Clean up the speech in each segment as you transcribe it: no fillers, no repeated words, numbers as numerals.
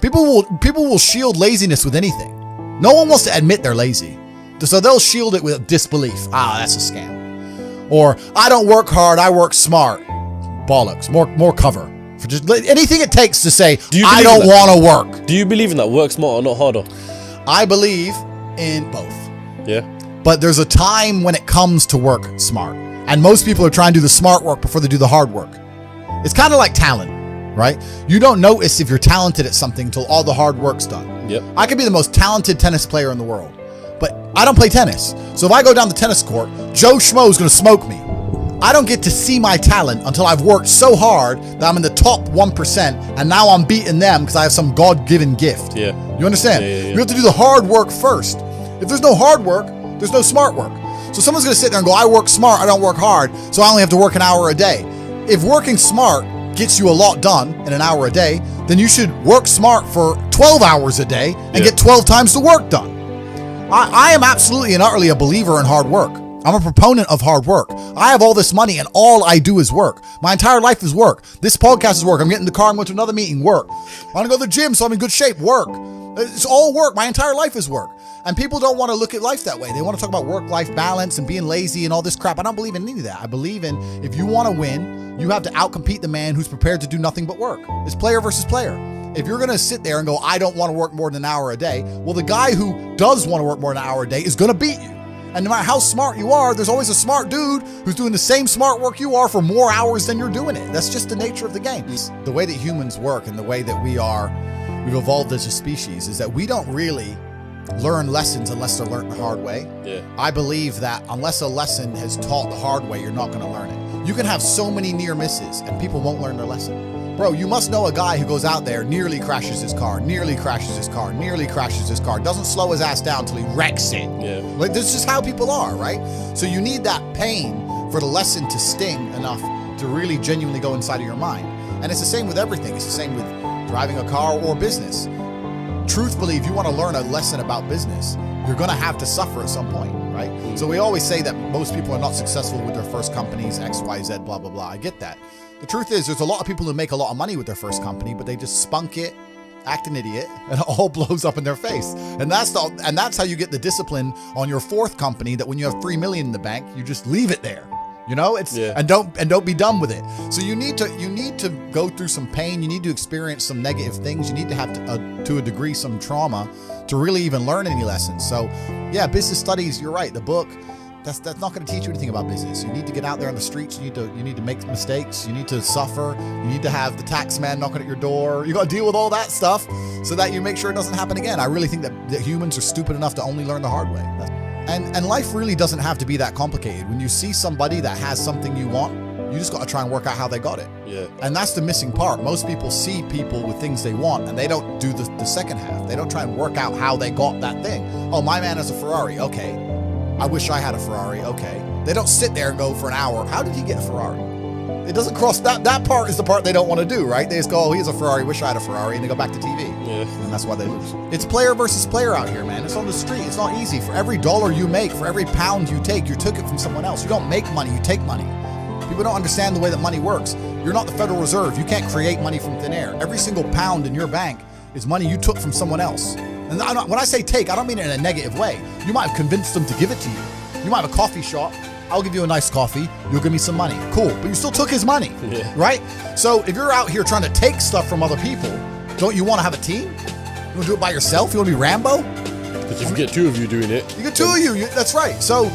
People will shield laziness with anything. No one wants to admit they're lazy. So they'll shield it with disbelief. That's a scam. Or, I don't work hard, I work smart. Bollocks. More cover. For just anything it takes to say, I don't want to work. Do you believe in that? Work smarter, not harder? I believe in both. Yeah. But there's a time when it comes to work smart. And most people are trying to do the smart work before they do the hard work. It's kind of like talent, right? You don't notice if you're talented at something until all the hard work's done. Yep. I could be the most talented tennis player in the world, but I don't play tennis. So if I go down the tennis court, Joe Schmo's going to smoke me. I don't get to see my talent until I've worked so hard that I'm in the top 1%, and now I'm beating them because I have some God-given gift. Yeah. You understand? Yeah. You have to do the hard work first. If there's no hard work, there's no smart work. So someone's going to sit there and go, I work smart, I don't work hard, so I only have to work an hour a day. If working smart gets you a lot done in an hour a day, then you should work smart for 12 hours a day and get 12 times the work done. I am absolutely and utterly a believer in hard work. I'm a proponent of hard work. I have all this money and all I do is work. My entire life is work. This podcast is work. I'm getting in the car, I'm going to another meeting, work. I want to go to the gym so I'm in good shape, work. It's all work. My entire life is work. And people don't want to look at life that way. They want to talk about work-life balance and being lazy and all this crap. I don't believe in any of that. I believe in if you want to win, you have to outcompete the man who's prepared to do nothing but work. It's player versus player. If you're going to sit there and go, I don't want to work more than an hour a day, well, the guy who does want to work more than an hour a day is going to beat you. And no matter how smart you are, there's always a smart dude who's doing the same smart work you are for more hours than you're doing it. That's just the nature of the game. The way that humans work and the way that we've evolved as a species is that we don't really learn lessons unless they're learned the hard way. Yeah. I believe that unless a lesson is taught the hard way, you're not going to learn it. You can have so many near misses and people won't learn their lesson. Bro, you must know a guy who goes out there, nearly crashes his car, doesn't slow his ass down till he wrecks it. Yeah. Like, this is just how people are, right? So you need that pain for the lesson to sting enough to really genuinely go inside of your mind. And it's the same with everything. It's the same with driving a car or business. Truthfully, if you want to learn a lesson about business, you're going to have to suffer at some point, right? So we always say that most people are not successful with their first companies, X, Y, Z, blah, blah, blah. I get that. The truth is, there's a lot of people who make a lot of money with their first company, but they just spunk it, act an idiot, and it all blows up in their face. And that's how you get the discipline on your fourth company, that when you have $3 million in the bank, you just leave it there. You know, and don't be done with it. So you need to go through some pain. You need to experience some negative things. You need to have to a degree some trauma to really even learn any lessons. So yeah, business studies, you're right. The book, that's not going to teach you anything about business. You need to get out there on the streets. You need to make mistakes. You need to suffer. You need to have the tax man knocking at your door. You got to deal with all that stuff so that you make sure it doesn't happen again. I really think that humans are stupid enough to only learn the hard way. And life really doesn't have to be that complicated. When you see somebody that has something you want, you just got to try and work out how they got it. Yeah. And that's the missing part. Most people see people with things they want and they don't do the second half. They don't try and work out how they got that thing. Oh, my man has a Ferrari. Okay. I wish I had a Ferrari. Okay. They don't sit there and go for an hour, how did he get a Ferrari? It doesn't cross that part is the part they don't want to do, right? They just go, oh, he has a Ferrari, wish I had a Ferrari, and they go back to TV. Yeah. And that's why they lose. It's player versus player out here, man. It's on the street. It's not easy. For every dollar you make, for every pound you take, you took it from someone else. You don't make money, you take money. People don't understand the way that money works. You're not the Federal Reserve. You can't create money from thin air. Every single pound in your bank is money you took from someone else. And when I say take, I don't mean it in a negative way. You might have convinced them to give it to you. You might have a coffee shop. I'll give you a nice coffee. You'll give me some money. Cool. But you still took his money, right? So if you're out here trying to take stuff from other people, don't you want to have a team? You want to do it by yourself? You want to be Rambo? Because if you get two of you doing it. You get two of you. That's right. So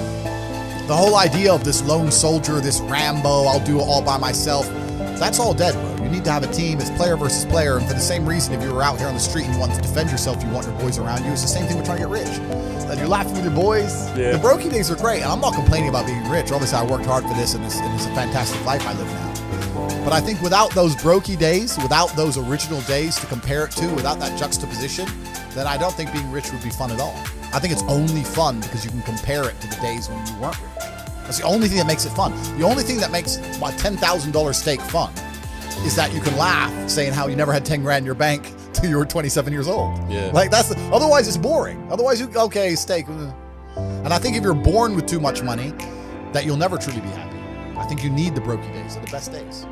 the whole idea of this lone soldier, this Rambo, I'll do it all by myself, that's all dead, bro. You need to have a team. It's player versus player. And for the same reason, if you were out here on the street and you want to defend yourself, you want your boys around you. It's the same thing with trying to get rich. And you're laughing with your boys. Yeah. The brokey days are great. And I'm not complaining about being rich. Obviously, I worked hard for this, and it's a fantastic life I live now. But I think without those brokey days, without those original days to compare it to, without that juxtaposition, then I don't think being rich would be fun at all. I think it's only fun because you can compare it to the days when you weren't rich. That's the only thing that makes it fun. The only thing that makes a $10,000 steak fun is that you can laugh saying how you never had 10 grand in your bank till you were 27 years old. Yeah. Like otherwise it's boring. Otherwise okay, steak. And I think if you're born with too much money, that you'll never truly be happy. I think you need the brokey days. They're the best days.